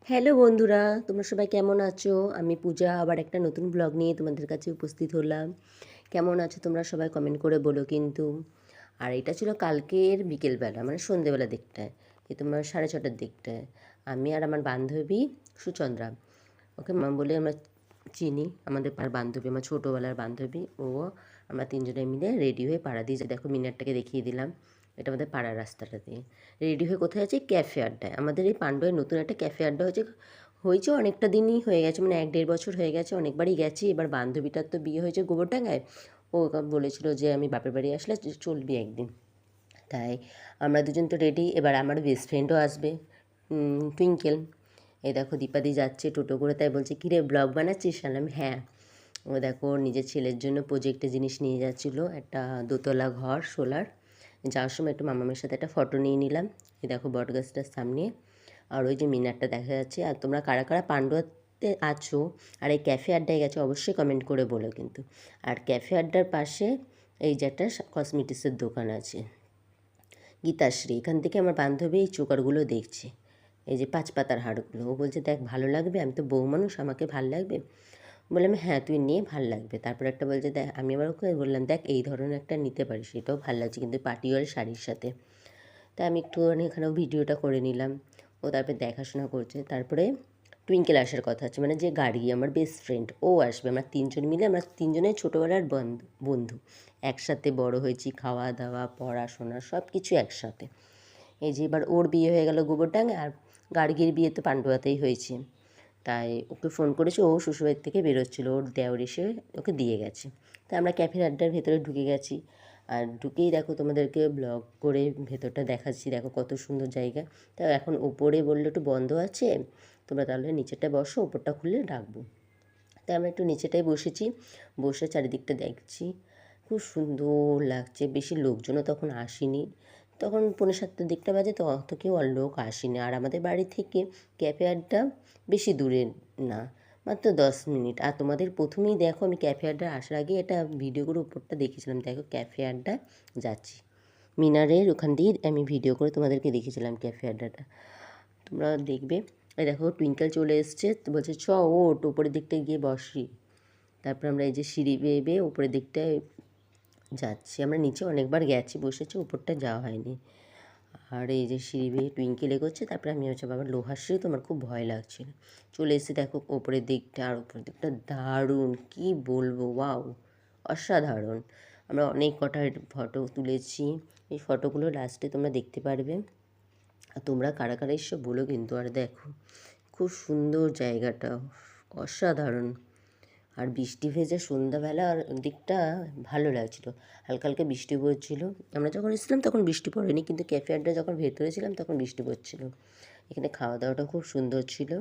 Hello বন্ধুরা, তোমরা সবাই কেমন আছো? আমি পূজা আবার একটা নতুন ব্লগ নিয়ে তোমাদের কাছে উপস্থিত হলাম। কেমন আছো তোমরা সবাই কমেন্ট করে বলো কিন্তু। আর এটা ছিল কালকের বিকেলবেলা, মানে সন্ধেবেলা দিকটায়, এই তোমার 6:30টার দিকটায়। আমি আর আমার বান্ধবী সুচন্দ্রা, ওকে মা বলে আমরা চিনি, আমাদের বান্ধবী, আমার ছোটোবেলার বান্ধবী ও, আমরা তিনজনে মিলে রেডি হয়ে পাড়া দিয়ে দেখো মিনারটাকে দেখিয়ে দিলাম। এটা আমাদের পাড়ার রাস্তাটা দিয়ে রেডি হয়ে কোথায় আছে, ক্যাফে আড্ডায়। আমাদের এই পাণ্ডুয়ায় নতুন একটা ক্যাফে আড্ডা হয়েছে, হয়েছে অনেকটা দিনই হয়ে গেছে, মানে 1-1.5 বছর হয়ে গেছে, অনেকবারই গেছি। এবার বান্ধবীটার তো বিয়ে হয়েছে গোবরডাঙ্গায়, ও বলেছিল যে আমি বাপের বাড়ি আসলে চলবি একদিন। তাই আমরা দুজন তো রেডি, এবার আমার বেস্ট ফ্রেন্ডও আসবে, টুইঙ্কেল। এই দেখো দীপাদি যাচ্ছে টোটো করে, তাই বলছে কিরে ব্লগ বানাচ্ছিস? আনলাম হ্যাঁ। ও দেখো নিজের ছেলের জন্য প্রজেক্টে জিনিস নিয়ে যাচ্ছিলো, একটা দোতলা ঘর সোলার। যাওয়ার সময় একটু মামামের সাথে একটা ফটো নিয়ে নিলাম। এই দেখো বটগাছটার সামনে, আর ওই যে মিনারটা দেখা যাচ্ছে। আর তোমরা কারা কারা পাণ্ডুয়াতে আছো আর এই ক্যাফে আড্ডায় গেছো অবশ্যই কমেন্ট করে বলো কিন্তু। আর ক্যাফে আড্ডার পাশে এই যে একটা কসমেটিক্সের দোকান আছে, গীতাশ্রী। এখান থেকে আমার বান্ধবী এই চোকারগুলো দেখছে, এই যে 5 পাতার হাড়গুলো। ও বলছে দেখ ভালো লাগবে, আমি তো বউ মানুষ, আমাকে ভাল লাগবে। বললাম হ্যাঁ তুই নিয়ে ভাল লাগবে। তারপর একটা বলছে দেখ, আমি আবার ওকে বললাম দেখ এই ধরনের একটা নিতে পারিস, সেটাও ভালো লাগছে কিন্তু পার্টিওয়ার শাড়ির সাথে। তাই আমি একটুখানি এখানেও ভিডিওটা করে নিলাম। ও তারপরে দেখাশোনা করছে। তারপরে টুইঙ্কেল আসার কথা আছে, মানে যে গাড়ি আমার বেস্ট ফ্রেন্ড, ও আসবে। আমরা তিনজন মিলে, আমরা তিনজনের ছোটোবেলার বন্ধু, একসাথে বড় হয়েছি, খাওয়া দাওয়া পড়াশোনা সব কিছু একসাথে। এই যে এবার ওর বিয়ে হয়ে গেল গোবরডাঙ্গে, আর গার্গীর বিয়ে তো পাণ্ডুয়াতেই হয়েছে। তাই ওকে ফোন করেছে, ও শ্বশুরবাড়ির থেকে বেরোচ্ছিলো, ওর দেওর এসে ওকে দিয়ে গেছে। তাই আমরা ক্যাফে আড্ডার ভেতরে ঢুকে গেছি। আর ঢুকেই দেখো তোমাদেরকে ব্লগ করে ভেতরটা দেখাচ্ছি, দেখো কত সুন্দর জায়গা। তা এখন উপরে বললো একটু বন্ধ আছে, তোমরা তাহলে নিচেটা বসো, ওপরটা খুললে ডাকবো। তাই আমরা একটু নিচেটাই বসেছি, বসে চারিদিকটা দেখছি, খুব সুন্দর লাগছে। বেশি লোকজনও তখন আসেনি, তখন 6:45টার দিকটা বাজে, তো অত কেউ আর লোক আসেনি। আর আমাদের বাড়ি থেকে ক্যাফে আড্ডা বেশি দূরে না, মাত্র 10 মিনিট। আর তোমাদের প্রথমেই দেখো আমি ক্যাফে আড্ডা আসার আগে এটা ভিডিও করে উপরটা দেখেছিলাম, দেখো ক্যাফে আড্ডা যাচ্ছি মিনারের ওখান দিয়ে আমি ভিডিও করে তোমাদেরকে দেখেছিলাম ক্যাফে আড্ডাটা, তোমরা দেখবে। এই দেখো টুইঙ্কেল চলে এসছে, বলছে চ ওঠ উপরের দিকটায় গিয়ে বসি। তারপর আমরা এই যে সিঁড়ি বেয়ে বেয়ে উপরের দিকটায় যাচ্ছি। আমরা নিচে অনেকবার গেছি, বসেছি, উপরটা যাওয়া হয়নি। আর এই যে সিঁড়ি বেয়ে টুইঙ্কেল এগোচ্ছে, তারপরে আমি হচ্ছে বাবা লোহার সিঁড়ি, তোমার খুব ভয় লাগছিল। চলে এসে দেখো ওপরের দিকটা, আর উপরের দিকটা দারুণ, কী বলবো, ওয়াও, অসাধারণ। আমরা অনেক কটা ফটো তুলেছি, এই ফটোগুলো লাস্টে তোমরা দেখতে পারবে। আর তোমরা কারা কারা এসে বলো কিন্তু। আর দেখো খুব সুন্দর জায়গাটা, অসাধারণ। আর বৃষ্টি ভেজা সন্ধ্যাবেলার দিকটা ভালো লাগছিলো, হালকা হালকা বৃষ্টি পড়ছিল। আমরা যখন এসেছিলাম তখন বৃষ্টি পড়েনি, কিন্তু ক্যাফে আড্ডা যখন ভেতরে ছিলাম তখন বৃষ্টি পড়ছিল। এখানে খাওয়া দাওয়াটা খুব সুন্দর ছিল।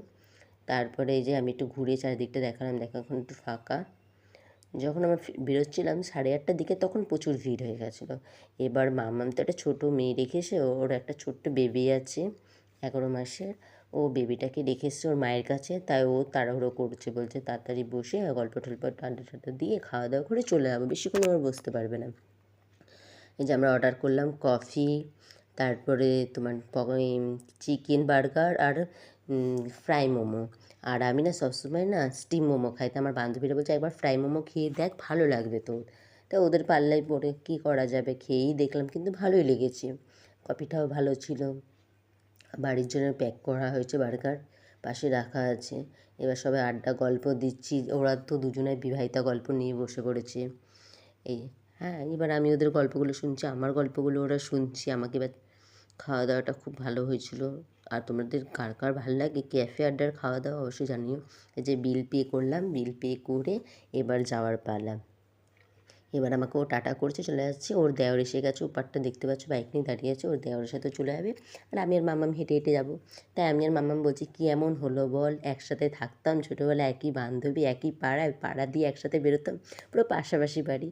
তারপরে এই যে আমি একটু ঘুরে চারিদিকটা দেখালাম, দেখো এখন একটু ফাঁকা। যখন আমরা বেরোচ্ছিলাম 8:30টার দিকে, তখন প্রচুর ভিড় হয়ে গেছিলো। এবার মামাম তো একটা ছোটো মেয়ে রেখে এসে, ওর একটা ছোট্ট বেবি আছে 11 মাসের, ও বেবিটাকে রেখে এসছে ওর মায়ের কাছে। তাই ও তাড়াহুড়ো করছে, বলছে তাড়াতাড়ি বসে গল্প টল্প আড্ডা টাড্ডা দিয়ে খাওয়া দাওয়া করে চলে যাবো, বেশিক্ষণ ওর বসতে পারবে না। এই যে আমরা অর্ডার করলাম কফি, তারপরে তোমার চিকেন বার্গার আর ফ্রাই মোমো। আর আমি না সবসময় না স্টিম মোমো খাই, তো আমার বান্ধবীরা বলছে একবার ফ্রাই মোমো খেয়ে দেখ, ভালো লাগবে তোর। তা ওদের পাল্লায় পড়ে কী করা যাবে, খেয়েই দেখলাম, কিন্তু ভালোই লেগেছে। কফিটাও ভালো ছিল। বাড়ির জন্য প্যাক করা হয়েছে বার্গার, পাশে রাখা আছে। এবার সবাই আড্ডা গল্প দিচ্ছি, ওরা তো দুজনে বিবাহিতা গল্প নিয়ে বসে পড়েছে। এই হ্যাঁ, এবার আমি ওদের গল্পগুলো শুনছি, আমার গল্পগুলো ওরা শুনছি আমাকে। এবার খাওয়া দাওয়াটা খুব ভালো হয়েছিল। আর তোমাদের কার কার ভালো লাগে ক্যাফে আড্ডার খাওয়া দাওয়া অবশ্যই জানিও। এই যে বিল পে করলাম, বিল পে করে এবার যাওয়ার পালা। এবার আমাকে ও টাটা করছে, চলে যাচ্ছে। ওর দেওর এসে গেছে, ওপারটা দেখতে পাচ্ছ বাইক নিয়ে দাঁড়িয়ে আছে, ওর দেওরের সাথে চলে যাবে। আর আমি আর মামাম হেঁটে হেঁটে যাবো। তাই আমি আর মামাম বলছি কী এমন হলো বল, একসাথে থাকতাম ছোটোবেলায়, একই বান্ধবী, একই পাড়ায়, পাড়া দিয়ে একসাথে বেরোতাম, পুরো পাশাপাশি বাড়ি,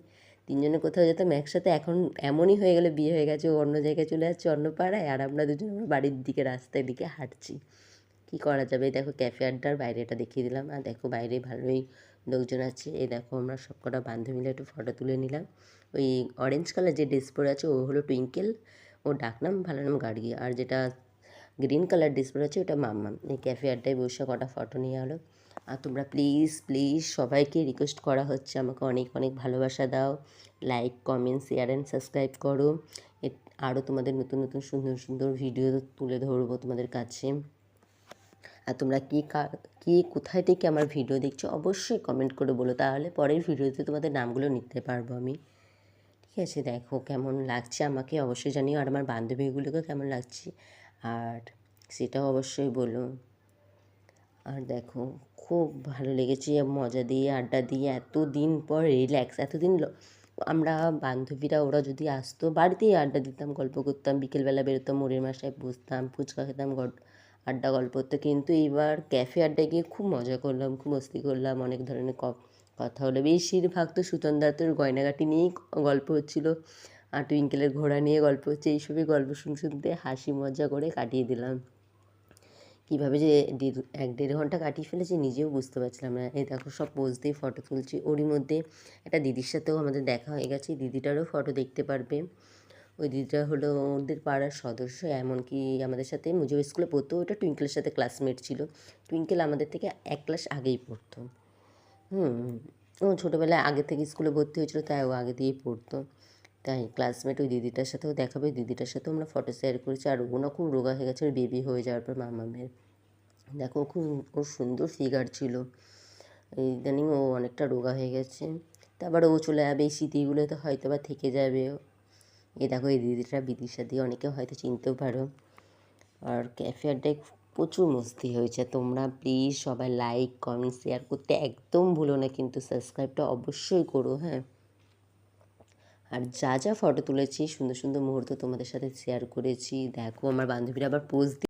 তিনজনে কোথাও যেতাম একসাথে। এখন এমনই হয়ে গেলো, বিয়ে হয়ে গেছে, ও অন্য জায়গায় চলে যাচ্ছে, অন্য পাড়ায়, আর আমরা দুজন আমার বাড়ির দিকে রাস্তার দিকে হাঁটছি। কী করা যাবে। দেখো ক্যাফে আড্ডার বাইরেটা দেখিয়ে দিলাম। আর দেখো বাইরে ভালোই লোকজন আছে। এই দেখো আমরা সবকটা বান্ধবী মিলে একটু ফটো তুলে নিলাম। ওই অরেঞ্জ কালার যে ড্রেস পরে আছে ও হলো টুইঙ্কেল, ও ডাকনাম ভালো নাম গার্গী। আর যেটা গ্রিন কালার ড্রেস পরে আছে, ওটা মাম্মাম। এই ক্যাফে আড্ডায় বসে কটা ফটো নিয়ে হলো। আর তোমরা প্লিজ প্লিজ সবাইকে রিকোয়েস্ট করা হচ্ছে, আমাকে অনেক অনেক ভালোবাসা দাও, like comment share and subscribe করো। আরও তোমাদের নতুন নতুন সুন্দর সুন্দর ভিডিও তুলে ধরবো তোমাদের কাছে। আর তোমরা কে কোথায় থেকে আমার ভিডিও দেখছো অবশ্যই কমেন্ট করে বলো, তাহলে পরের ভিডিওতে তোমাদের নামগুলো নিতে পারবো আমি। ঠিক আছে, দেখো কেমন লাগছে আমাকে অবশ্যই জানিও, আর আমার বান্ধবীগুলোকে কেমন লাগছে আর সেটাও অবশ্যই বলো। আর দেখো খুব ভালো লেগেছে, মজা দিয়ে আড্ডা দিয়ে এত দিন পর রিল্যাক্স। এতদিন আমরা বান্ধবীরা ওরা যদি আসতো বাড়িতেই আড্ডা দিতাম, গল্প করতাম, বিকেলবেলা বেরোতাম, মোড়ের মাসায় বসতাম, ফুচকা খেতাম, আড্ডা গল্প হতো। কিন্তু এইবার ক্যাফে আড্ডায় গিয়ে খুব মজা করলাম, খুব মস্তি করলাম, অনেক ধরনের কথা হলো। বেশিরভাগ তো সুতন্দার গয়নাগাটি নিয়েই গল্প হচ্ছিলো, আর টুইঙ্কেলের ঘোড়া নিয়ে গল্প হচ্ছে। এইসবই গল্প শুনতে হাসি মজা করে কাটিয়ে দিলাম। কীভাবে যে 1-1.5 ঘন্টা কাটিয়ে ফেলেছি নিজেও বুঝতে পারছিলাম না। এই দেখো সব পোজ দিয়ে ফটো তুলছি, ওরই মধ্যে একটা দিদির সাথেও আমাদের দেখা হয়ে গেছে, দিদিটারও ফটো দেখতে পারবে। ওই দিদিটা হলো ওদের পাড়ার সদস্য, এমনকি আমাদের সাথে মুজিব স্কুলে পড়তো। ওটা টুইঙ্কেলের সাথে ক্লাসমেট ছিল। টুইঙ্কেল আমাদের থেকে 1 ক্লাস আগেই পড়তো। ও ছোটোবেলায় আগে থেকে স্কুলে ভর্তি হয়েছিল, তাই ও আগে দিয়েই পড়তো। তাই ক্লাসমেট ওই দিদিটার সাথেও দেখাবে, দিদিটার সাথেও আমরা ফটো শেয়ার করেছি। আর ওনা খুব রোগা হয়ে গেছে, ওর বেবি হয়ে যাওয়ার পর মামামের। দেখো খুব ওর সুন্দর ফিগার ছিল, ইদানিং ও অনেকটা রোগা হয়ে গেছে। তারপর ও চলে যাবে, এই স্মৃতিগুলোতে হয়তো বা থেকে যাবে। এই দেখো এই দিদিটা বিদিশা দিয়ে, অনেকে হয়তো চিনতেও পারো। আর ক্যাফে আড্ডায় প্রচুর মস্তি হয়েছে। তোমরা প্লিজ সবাই লাইক কমেন্ট শেয়ার করতে একদম ভুলো না, কিন্তু সাবস্ক্রাইবটা অবশ্যই করো, হ্যাঁ। আর যা যা ফটো তুলেছি সুন্দর সুন্দর মুহূর্ত তোমাদের সাথে শেয়ার করেছি। দেখো আমার বান্ধবীরা আবার পোজ